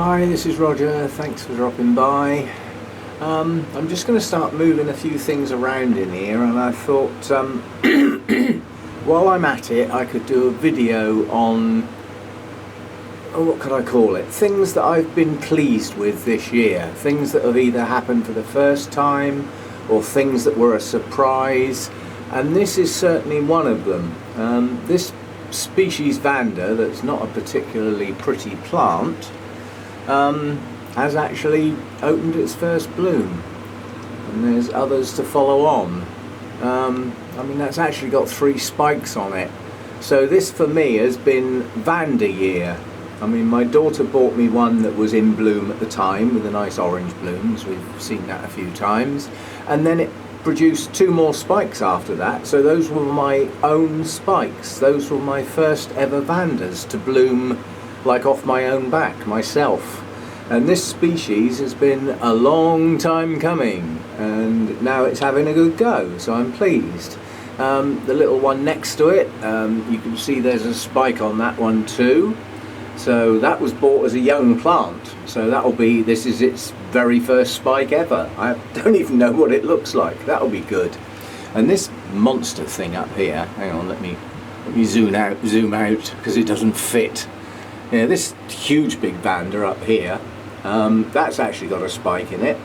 Hi, this is Roger, thanks for dropping by. I'm just going to start moving a few things around in here, and I thought while I'm at it I could do a video on, what could I call it, things that I've been pleased with this year, things that have either happened for the first time or things that were a surprise, and this is certainly one of them. This species Vanda, that's not a particularly pretty plant, has actually opened its first bloom, and there's others to follow on. I mean, that's actually got 3 spikes on it, so this for me has been Vanda year. I mean, my daughter bought me one that was in bloom at the time with a nice orange blooms. We've seen that a few times, and then it produced 2 more spikes after that, so those were my own spikes. Those were my first ever Vandas to bloom like off my own back myself. And this species has been a long time coming, and now it's having a good go, so I'm pleased. The little one next to it, you can see there's a spike on that one too. So that was bought as a young plant, so this is its very first spike ever. I don't even know what it looks like. That'll be good. And this monster thing up here, hang on, let me zoom out because it doesn't fit. Yeah, this huge big Vanda up here, that's actually got a spike in it,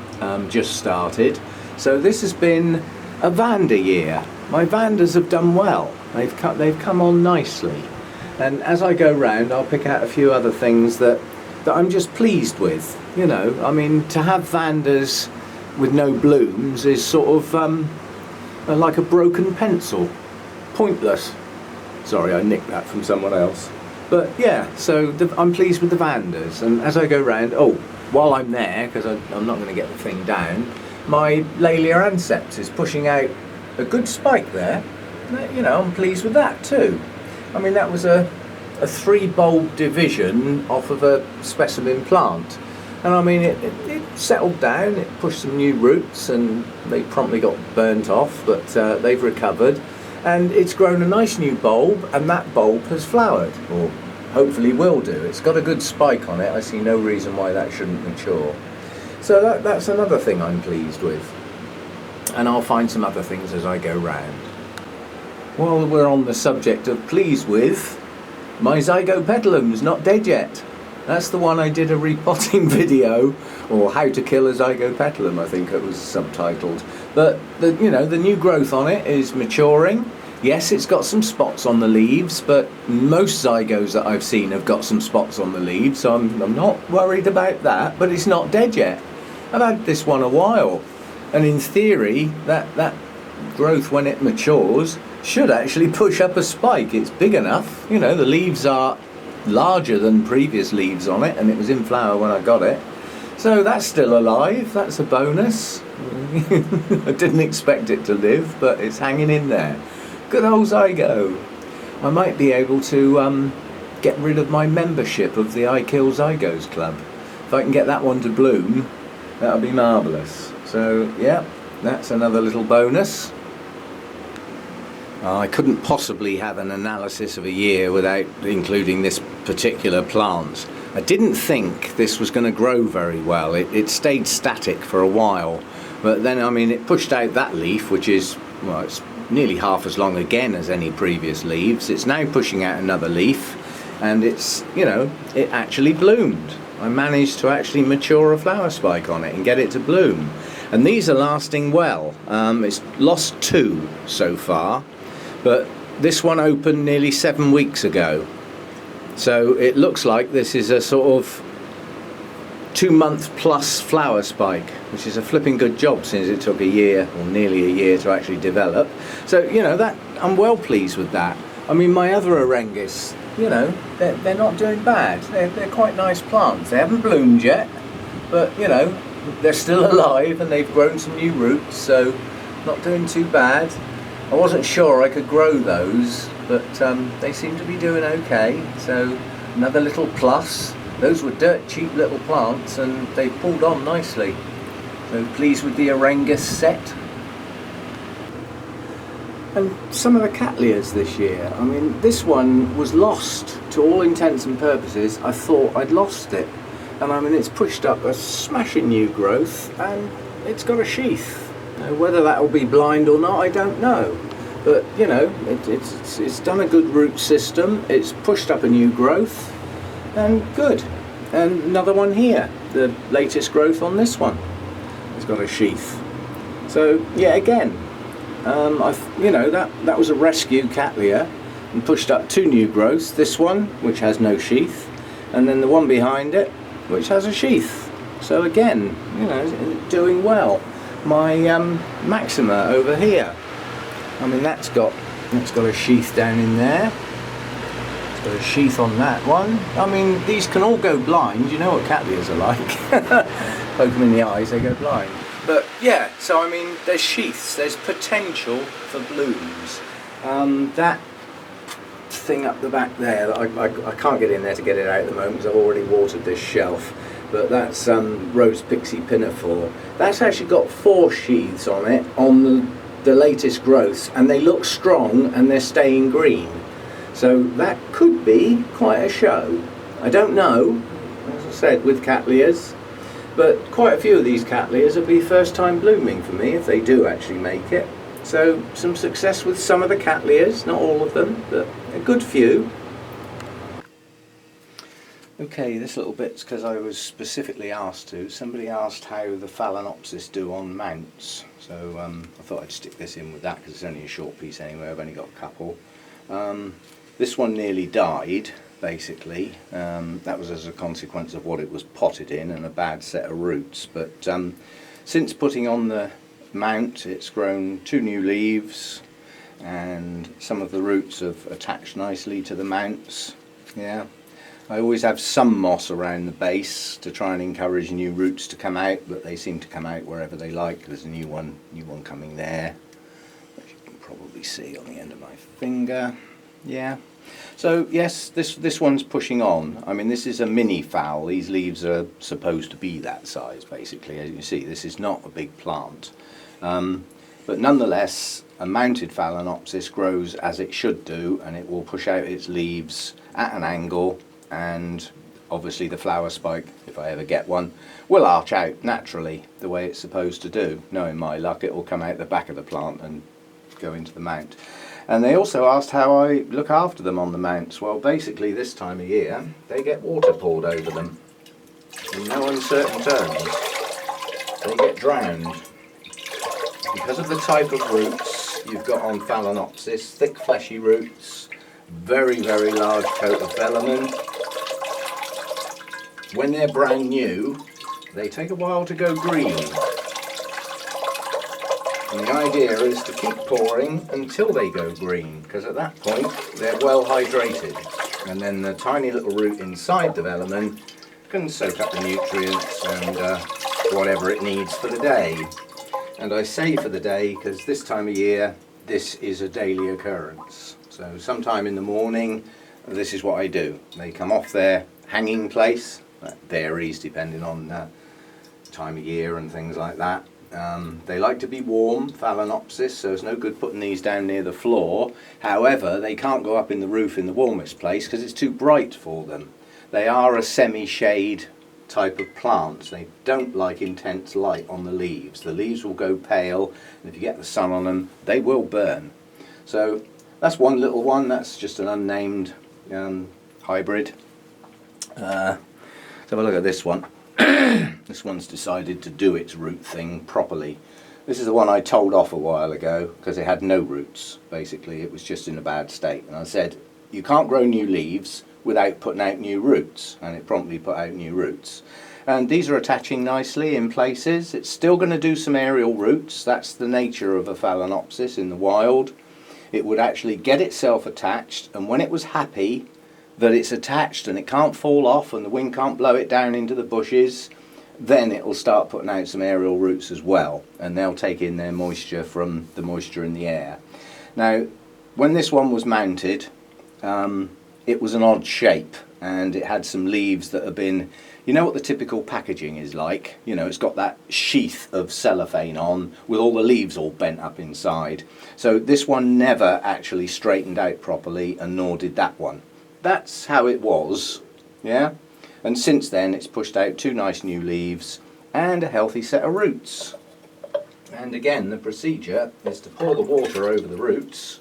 just started. So this has been a Vanda year. My Vandas have done well. They've come on nicely. And as I go round, I'll pick out a few other things that I'm just pleased with. You know, I mean, to have Vandas with no blooms is sort of like a broken pencil. Pointless. Sorry, I nicked that from someone else. But yeah, so I'm pleased with the Vandas. And as I go round, while I'm there, because I'm not going to get the thing down, my Laelia anceps is pushing out a good spike there. You know, I'm pleased with that too. I mean, that was a 3-bulb division off of a specimen plant, and I mean it settled down, it pushed some new roots, and they promptly got burnt off, but they've recovered, and it's grown a nice new bulb, and that bulb has flowered, or hopefully will do. It's got a good spike on it. I see no reason why that shouldn't mature. So that's another thing I'm pleased with, and I'll find some other things as I go round. While we're on the subject of pleased with, my Zygopetalum's not dead yet. That's the one I did a repotting video, or how to kill a Zygopetalum, I think it was subtitled. But the new growth on it is maturing. Yes, it's got some spots on the leaves, but most Zygos that I've seen have got some spots on the leaves, so I'm not worried about that, but it's not dead yet. I've had this one a while, and in theory, that growth when it matures should actually push up a spike. It's big enough, you know, the leaves are larger than previous leaves on it, and it was in flower when I got it. So that's still alive, that's a bonus. I didn't expect it to live, but it's hanging in there. Good old Zygo. I might be able to get rid of my membership of the I Kill Zygos Club. If I can get that one to bloom, that'll be marvellous. So yeah, that's another little bonus. I couldn't possibly have an analysis of a year without including this particular plant. I didn't think this was going to grow very well. It stayed static for a while, but then, I mean, it pushed out that leaf, which is, well, it's nearly half as long again as any previous leaves. It's now pushing out another leaf, and it's, you know, it actually bloomed. I managed to actually mature a flower spike on it and get it to bloom. And these are lasting well. It's lost 2 so far. But this one opened nearly 7 weeks ago, so it looks like this is a sort of 2-month plus flower spike, which is a flipping good job since it took a year, or nearly a year, to actually develop. So, you know, that I'm well pleased with that. I mean, my other Orangus, you know, they're not doing bad. They're quite nice plants. They haven't bloomed yet, but, you know, they're still alive and they've grown some new roots, so not doing too bad. I wasn't sure I could grow those, but they seem to be doing okay, so another little plus. Those were dirt cheap little plants, and they pulled on nicely. So pleased with the Orangus set. And some of the Cattleyas this year, I mean, this one was lost to all intents and purposes. I thought I'd lost it. and I mean it's pushed up a smashing new growth, and it's got a sheath. Now, whether that will be blind or not, I don't know. But you know, it's done a good root system. It's pushed up a new growth, and good. And another one here, the latest growth on this one, it's got a sheath. So yeah, again, you know, that was a rescue Cattleya, and pushed up 2 new growths. This one, which has no sheath, and then the one behind it, which has a sheath. So again, you know, doing well. My Maxima over here, I mean that's got a sheath down in there. It's got a sheath on that one. I mean these can all go blind. You know what Cattleyas are like. Poke them in the eyes, they go blind. But yeah, so I mean there's sheaths. There's potential for blooms. That thing up the back there, that I can't get in there to get it out at the moment because I've already watered this shelf. But that's Rose Pixie Pinafore. That's actually got 4 sheaths on it on the latest growths, and they look strong and they're staying green. So that could be quite a show. I don't know, as I said, with Cattleyas, but quite a few of these Cattleyas will be first time blooming for me if they do actually make it. So some success with some of the Cattleyas, not all of them, but a good few. Okay, this little bit's because I was specifically asked to. Somebody asked how the Phalaenopsis do on mounts, so I thought I'd stick this in with that because it's only a short piece anyway. I've only got a couple. This one nearly died, basically. That was as a consequence of what it was potted in and a bad set of roots. But since putting on the mount, it's grown 2 new leaves, and some of the roots have attached nicely to the mounts. Yeah. I always have some moss around the base to try and encourage new roots to come out, but they seem to come out wherever they like. There's a new one coming there, as you can probably see on the end of my finger. Yeah. So yes, this one's pushing on. I mean, this is a mini phal. These leaves are supposed to be that size, basically. As you can see, this is not a big plant. But nonetheless, a mounted Phalaenopsis grows as it should do, and it will push out its leaves at an angle, and obviously the flower spike, if I ever get one, will arch out naturally the way it's supposed to do. Knowing my luck, it will come out the back of the plant and go into the mount. And they also asked how I look after them on the mounts. Well, basically this time of year they get water poured over them in no uncertain terms. They get drowned because of the type of roots you've got on Phalaenopsis. Thick fleshy roots, very large coat of velamen. When they're brand new, they take a while to go green. And the idea is to keep pouring until they go green, because at that point they're well hydrated. And then the tiny little root inside the velamen can soak up the nutrients and whatever it needs for the day. And I say for the day because this time of year this is a daily occurrence. So sometime in the morning, this is what I do. They come off their hanging place. That varies depending on time of year and things like that. They like to be warm, Phalaenopsis, so it's no good putting these down near the floor. However, they can't go up in the roof in the warmest place because it's too bright for them. They are a semi-shade type of plants. They don't like intense light on the leaves. The leaves will go pale, and if you get the sun on them, they will burn. So that's one little one. That's just an unnamed hybrid. Let's have a look at this one. This one's decided to do its root thing properly. This is the one I told off a while ago because it had no roots. Basically, it was just in a bad state. And I said, you can't grow new leaves without putting out new roots. And it promptly put out new roots. And these are attaching nicely in places. It's still going to do some aerial roots. That's the nature of a Phalaenopsis in the wild. It would actually get itself attached, and when it was happy that it's attached and it can't fall off and the wind can't blow it down into the bushes, then it will start putting out some aerial roots as well, and they'll take in their moisture from the moisture in the air. Now, when this one was mounted, it was an odd shape, and it had some leaves that have been, you know what the typical packaging is like? You know, it's got that sheath of cellophane on with all the leaves all bent up inside. So this one never actually straightened out properly, and nor did that one. That's how it was, yeah? And since then it's pushed out 2 nice new leaves and a healthy set of roots. And again, the procedure is to pour the water over the roots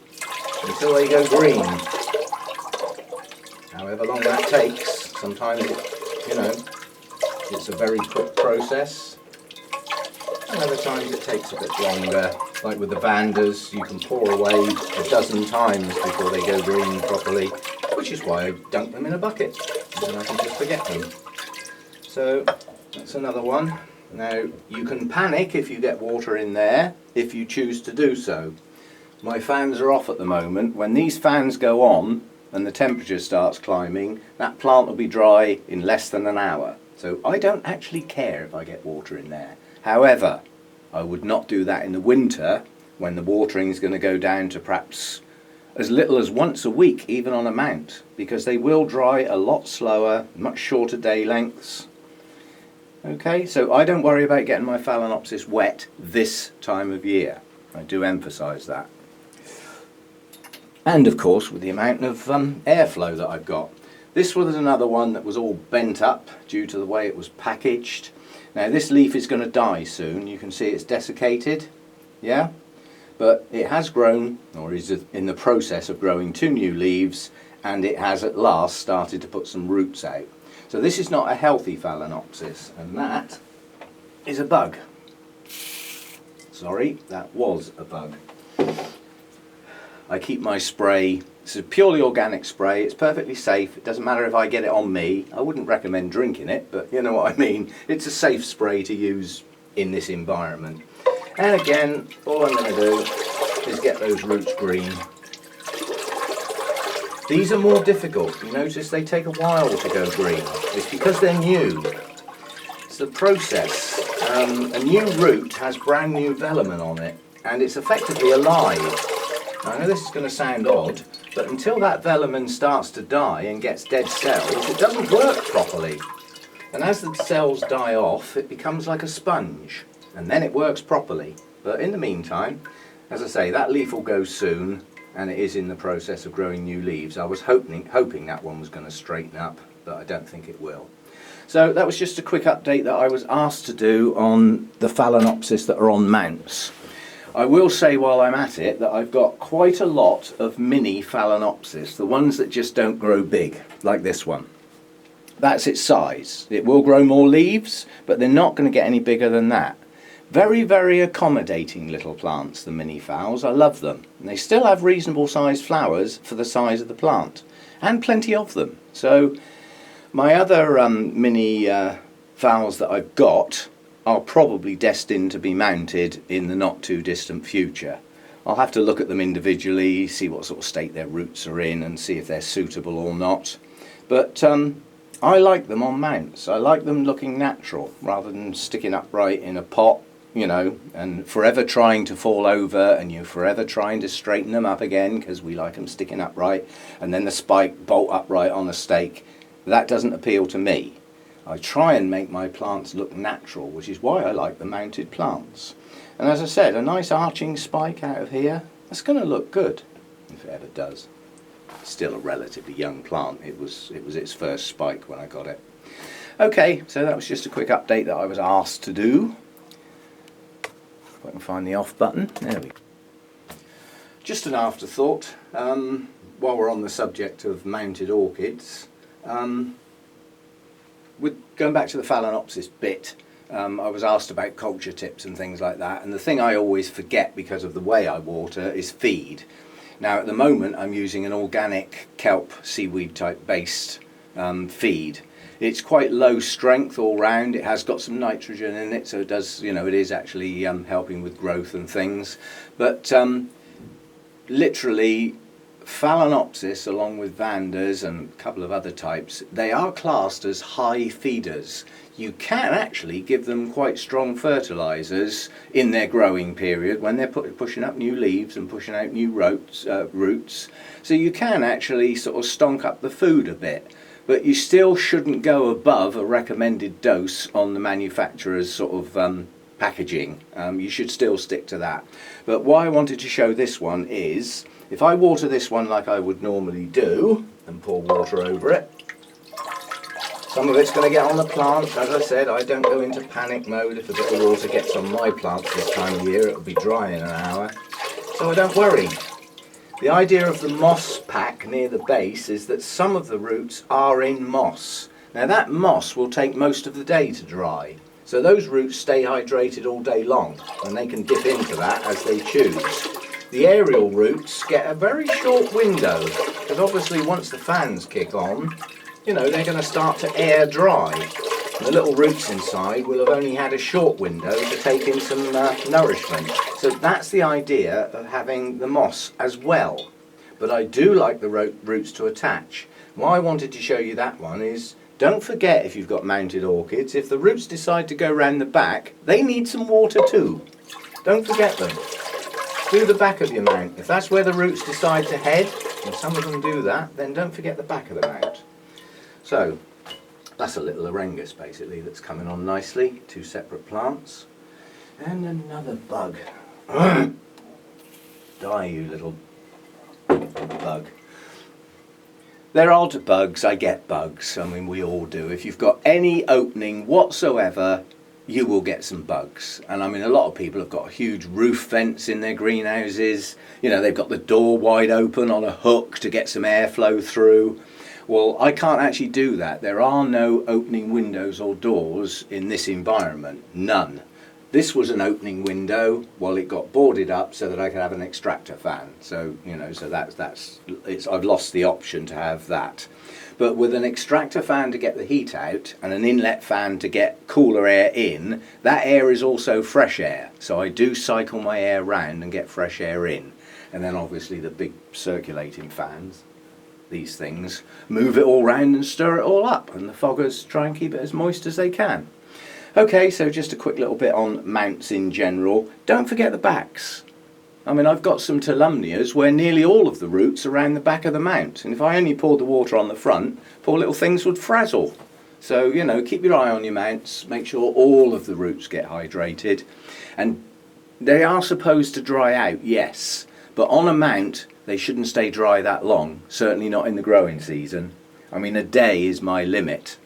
until they go green. However long that takes, sometimes it's a very quick process, and other times it takes a bit longer. Like with the Vandas, you can pour away a dozen times before they go green properly, which is why I dunk them in a bucket, then I can just forget them. So that's another one. Now you can panic if you get water in there, if you choose to do so. My fans are off at the moment. When these fans go on and the temperature starts climbing, that plant will be dry in less than an hour. So I don't actually care if I get water in there. However, I would not do that in the winter when the watering is going to go down to perhaps as little as once a week, even on a mount, because they will dry a lot slower, much shorter day lengths. Okay, so I don't worry about getting my Phalaenopsis wet this time of year. I do emphasise that. And of course with the amount of airflow that I've got. This was another one that was all bent up due to the way it was packaged. Now this leaf is going to die soon. You can see it's desiccated, yeah? But it has grown, or is in the process of growing 2 new leaves, and it has at last started to put some roots out. So this is not a healthy Phalaenopsis, and that is a bug. Sorry, that was a bug. I keep my spray, it's a purely organic spray, it's perfectly safe, it doesn't matter if I get it on me. I wouldn't recommend drinking it, but you know what I mean. It's a safe spray to use in this environment. And again, all I'm going to do is get those roots green. These are more difficult. You notice they take a while to go green. It's because they're new. It's the process. A new root has brand new velamen on it, and it's effectively alive. I know this is going to sound odd, but until that velamen starts to die and gets dead cells, it doesn't work properly. And as the cells die off, it becomes like a sponge, and then it works properly. But in the meantime, as I say, that leaf will go soon, and it is in the process of growing new leaves. I was hoping that one was going to straighten up, but I don't think it will. So that was just a quick update that I was asked to do on the Phalaenopsis that are on mounts. I will say while I'm at it that I've got quite a lot of mini Phalaenopsis, the ones that just don't grow big, like this one. That's its size. It will grow more leaves, but they're not going to get any bigger than that. Very, very accommodating little plants, the mini phals. I love them. And they still have reasonable sized flowers for the size of the plant, and plenty of them. So my other mini phals that I've got are probably destined to be mounted in the not too distant future. I'll have to look at them individually, see what sort of state their roots are in and see if they're suitable or not. But I like them on mounts. I like them looking natural rather than sticking upright in a pot, you know, and forever trying to fall over, and you're forever trying to straighten them up again because we like them sticking upright, and then the spike bolt upright on a stake. That doesn't appeal to me. I try and make my plants look natural, which is why I like the mounted plants. And as I said, a nice arching spike out of here, that's going to look good, if it ever does. It's still a relatively young plant. It was its first spike when I got it. Okay, so that was just a quick update that I was asked to do. If I can find the off button, there we go. Just an afterthought, while we're on the subject of mounted orchids, with going back to the Phalaenopsis bit, I was asked about culture tips and things like that, and the thing I always forget because of the way I water is feed. Now at the moment I'm using an organic kelp seaweed type based feed. It's quite low strength all round. It has got some nitrogen in it, so it does, you know, it is actually helping with growth and things. But literally, Phalaenopsis, along with Vandas and a couple of other types, they are classed as high feeders. You can actually give them quite strong fertilisers in their growing period when they're pushing up new leaves and pushing out new roots. So you can actually sort of stonk up the food a bit. But you still shouldn't go above a recommended dose on the manufacturer's sort of packaging. You should still stick to that. But why I wanted to show this one is, if I water this one like I would normally do, and pour water over it, Some of it's going to get on the plants. As I said, I don't go into panic mode. If a bit of water gets on my plants this time of year, it'll be dry in an hour. So I don't worry. The idea of the moss pack near the base is that some of the roots are in moss. Now that moss will take most of the day to dry. So those roots stay hydrated all day long, and they can dip into that as they choose. The aerial roots get a very short window, because obviously once the fans kick on, you know, they're going to start to air dry. And the little roots inside will have only had a short window to take in some nourishment. So that's the idea of having the moss as well. But I do like the roots to attach. Why I wanted to show you that one is, don't forget, if you've got mounted orchids, if the roots decide to go round the back, they need some water too. Don't forget them. Do the back of your mount. If that's where the roots decide to head, and some of them do that, then don't forget the back of the mount. So that's a little Orangus basically that's coming on nicely. Two separate plants. And another bug. Die, you little bug. They're odd bugs, I get bugs, I mean we all do. If you've got any opening whatsoever, you will get some bugs. And I mean a lot of people have got a huge roof vents in their greenhouses. You know, they've got the door wide open on a hook to get some airflow through. Well, I can't actually do that. There are no opening windows or doors in this environment, none. This was an opening window. Well, it got boarded up so that I could have an extractor fan. So, you know, so I've lost the option to have that. But with an extractor fan to get the heat out and an inlet fan to get cooler air in, that air is also fresh air. So I do cycle my air round and get fresh air in. And then obviously the big circulating fans, these things, move it all round and stir it all up. And the foggers try and keep it as moist as they can. Okay, so just a quick little bit on mounts in general. Don't forget the backs. I mean, I've got some Tolumnias where nearly all of the roots are around the back of the mount. And if I only poured the water on the front, poor little things would frazzle. So, you know, keep your eye on your mounts. Make sure all of the roots get hydrated. And they are supposed to dry out, yes. But on a mount, they shouldn't stay dry that long. Certainly not in the growing season. I mean, a day is my limit.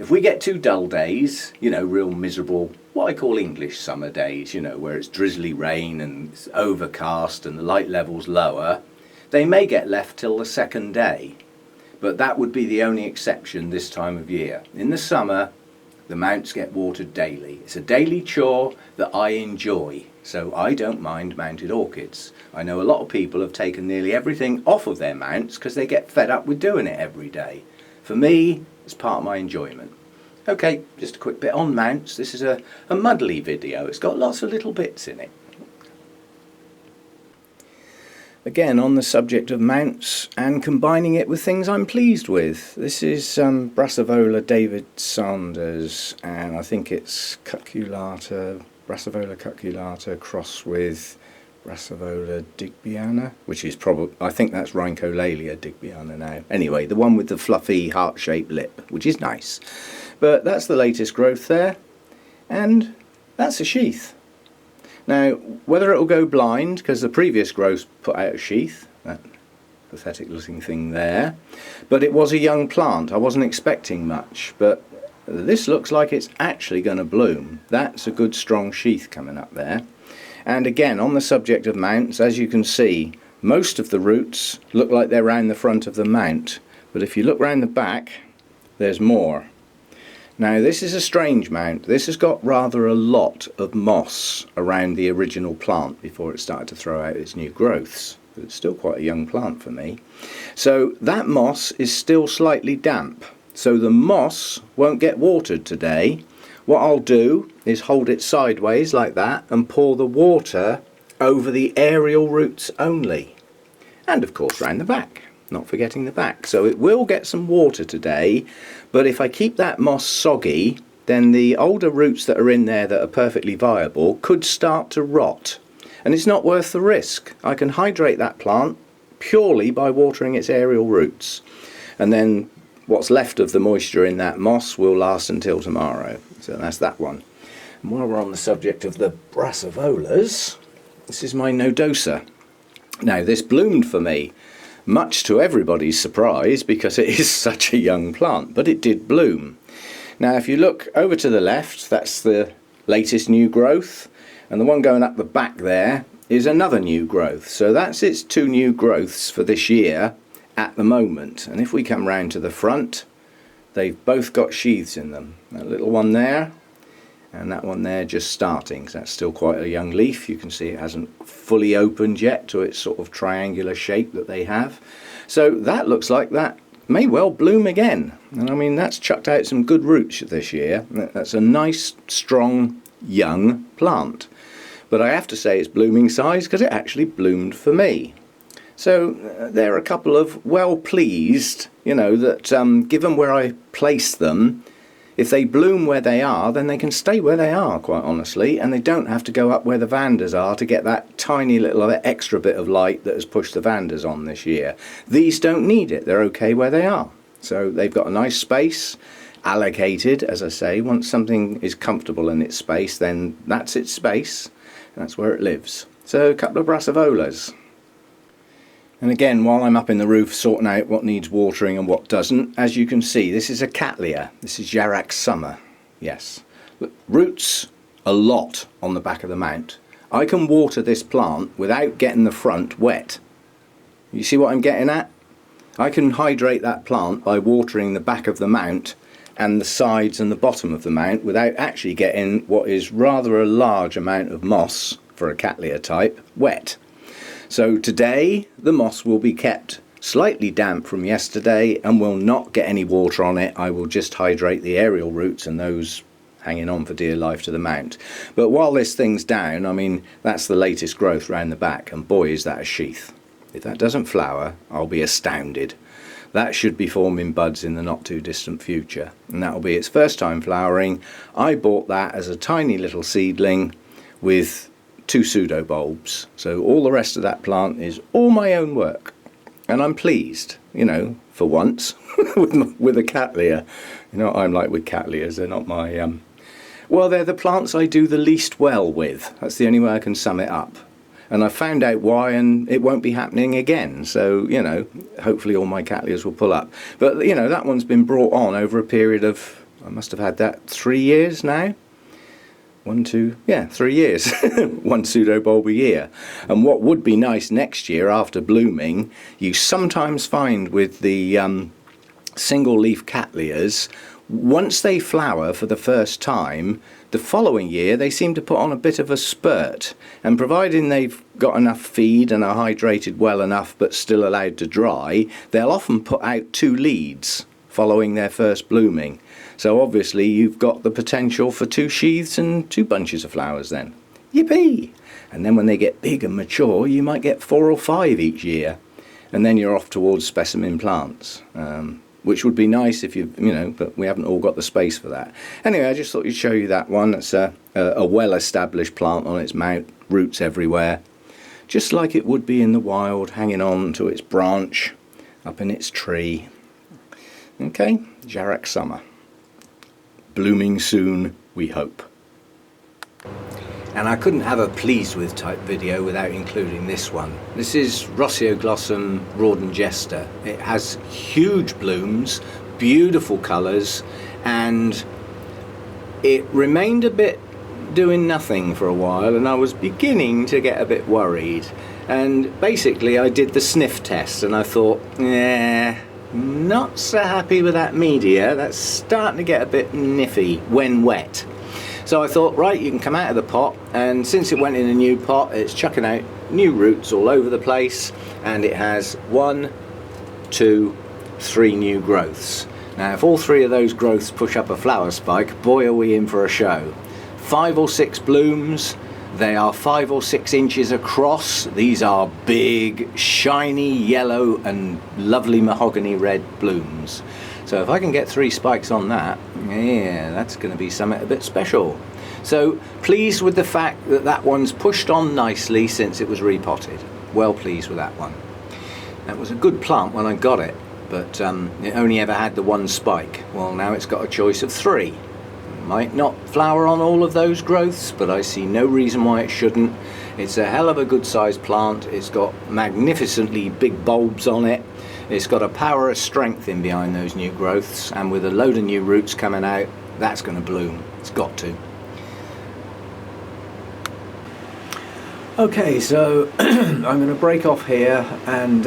If we get 2 dull days, you know, real miserable, what I call English summer days, you know, where it's drizzly rain and it's overcast and the light level's lower, they may get left till the 2nd day. But that would be the only exception this time of year. In the summer, the mounts get watered daily. It's a daily chore that I enjoy, so I don't mind mounted orchids. I know a lot of people have taken nearly everything off of their mounts because they get fed up with doing it every day. For me, it's part of my enjoyment. Okay, just a quick bit on mounts. This is a muddly video. It's got lots of little bits in it. Again, on the subject of mounts and combining it with things I'm pleased with. This is Brassavola David Sanders, and I think it's Brassavola cuculata cross with Brassavola digbyana, which is probably, I think that's Rhyncholalia digbyana now. Anyway, the one with the fluffy heart-shaped lip, which is nice. But that's the latest growth there, and that's a sheath. Now, whether it'll go blind, because the previous growth put out a sheath, that pathetic looking thing there, but it was a young plant. I wasn't expecting much, but this looks like it's actually going to bloom. That's a good strong sheath coming up there. And again, on the subject of mounts, as you can see, most of the roots look like they're round the front of the mount, but if you look round the back, there's more. Now this is a strange mount. This has got rather a lot of moss around the original plant before it started to throw out its new growths. But it's still quite a young plant for me. So that moss is still slightly damp. So the moss won't get watered today. What I'll do is hold it sideways like that and pour the water over the aerial roots only. And of course round the back, not forgetting the back. So it will get some water today, but if I keep that moss soggy, then the older roots that are in there that are perfectly viable could start to rot. And it's not worth the risk. I can hydrate that plant purely by watering its aerial roots. And then what's left of the moisture in that moss will last until tomorrow. So that's that one. And while we're on the subject of the Brassavolas, this is my Nodosa. Now this bloomed for me, much to everybody's surprise because it is such a young plant, but it did bloom. Now if you look over to the left, that's the latest new growth, and the one going up the back there is another new growth. So that's its 2 new growths for this year at the moment. And if we come round to the front, they've both got sheaths in them. That little one there and that one there just starting, so that's still quite a young leaf. You can see it hasn't fully opened yet to its sort of triangular shape that they have. So that looks like that may well bloom again, and I mean that's chucked out some good roots this year. That's a nice strong young plant, but I have to say it's blooming size because it actually bloomed for me. So they're a couple of well pleased, you know, that given where I place them, if they bloom where they are, then they can stay where they are, quite honestly, and they don't have to go up where the vandas are to get that tiny little extra bit of light that has pushed the vandas on this year. These don't need it, they're okay where they are. So they've got a nice space allocated, as I say. Once something is comfortable in its space, then that's its space, that's where it lives. So a couple of brassavolas. And again, while I'm up in the roof sorting out what needs watering and what doesn't, as you can see, this is a cattleya. This is Yarrack Summer. Yes. Look, roots a lot on the back of the mount. I can water this plant without getting the front wet. You see what I'm getting at? I can hydrate that plant by watering the back of the mount and the sides and the bottom of the mount without actually getting what is rather a large amount of moss for a cattleya type wet. So today the moss will be kept slightly damp from yesterday and will not get any water on it. I will just hydrate the aerial roots and those hanging on for dear life to the mount. But while this thing's down, I mean, that's the latest growth round the back, and boy is that a sheath. If that doesn't flower, I'll be astounded. That should be forming buds in the not too distant future, and that will be its first time flowering. I bought that as a tiny little seedling with 2 pseudo bulbs, so all the rest of that plant is all my own work, and I'm pleased, you know, for once with a cattleya. You know what I'm like with cattleyas, they're not my well, they're the plants I do the least well with. That's the only way I can sum it up, and I found out why, and it won't be happening again. So, you know, hopefully all my cattleyas will pull up. But you know, that one's been brought on over a period of, I must have had that 3 years now. 3 years. 1 pseudo bulb a year. And what would be nice next year after blooming, you sometimes find with the single leaf cattleyas, once they flower for the first time, the following year they seem to put on a bit of a spurt, and providing they've got enough feed and are hydrated well enough but still allowed to dry, they'll often put out 2 leads following their first blooming. So obviously you've got the potential for 2 sheaths and 2 bunches of flowers then. Yippee! And then when they get big and mature, you might get 4 or 5 each year. And then you're off towards specimen plants, which would be nice if you know, but we haven't all got the space for that. Anyway, I just thought you'd show you that one. It's a well-established plant on its mount, roots everywhere, just like it would be in the wild, hanging on to its branch up in its tree. Okay, Yarrack Summer. Blooming soon, we hope. And I couldn't have a pleased with type video without including this one. This is Roseoglossum Rawdon-Jester. It has huge blooms, beautiful colours, and it remained a bit doing nothing for a while, and I was beginning to get a bit worried. And basically I did the sniff test and I thought, not so happy with that media. That's starting to get a bit niffy when wet. So I thought, right, you can come out of the pot, and since it went in a new pot, it's chucking out new roots all over the place, and it has 1, 2, 3 new growths. Now if all 3 of those growths push up a flower spike, boy are we in for a show. 5 or 6 blooms. They are 5 or 6 inches across. These are big, shiny yellow and lovely mahogany red blooms. So if I can get 3 spikes on that, yeah, that's going to be something a bit special. So pleased with the fact that that one's pushed on nicely since it was repotted. Well pleased with that one. That was a good plant when I got it, but it only ever had the 1 spike. Well, now it's got a choice of 3. Might not flower on all of those growths, but I see no reason why it shouldn't. It's a hell of a good sized plant. It's got magnificently big bulbs on it. It's got a power of strength in behind those new growths, and with a load of new roots coming out, That's going to bloom. It's got to. Okay, so I'm going to break off here, and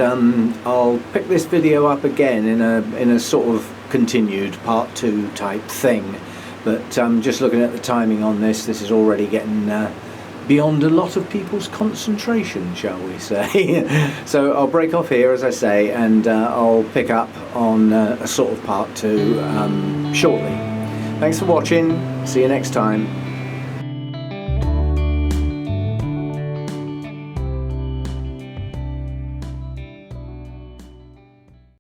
I'll pick this video up again in a sort of continued part 2 type thing. But just looking at the timing on this is already getting beyond a lot of people's concentration, shall we say. So I'll break off here, as I say, and I'll pick up on a sort of part 2 shortly. Thanks for watching. See you next time.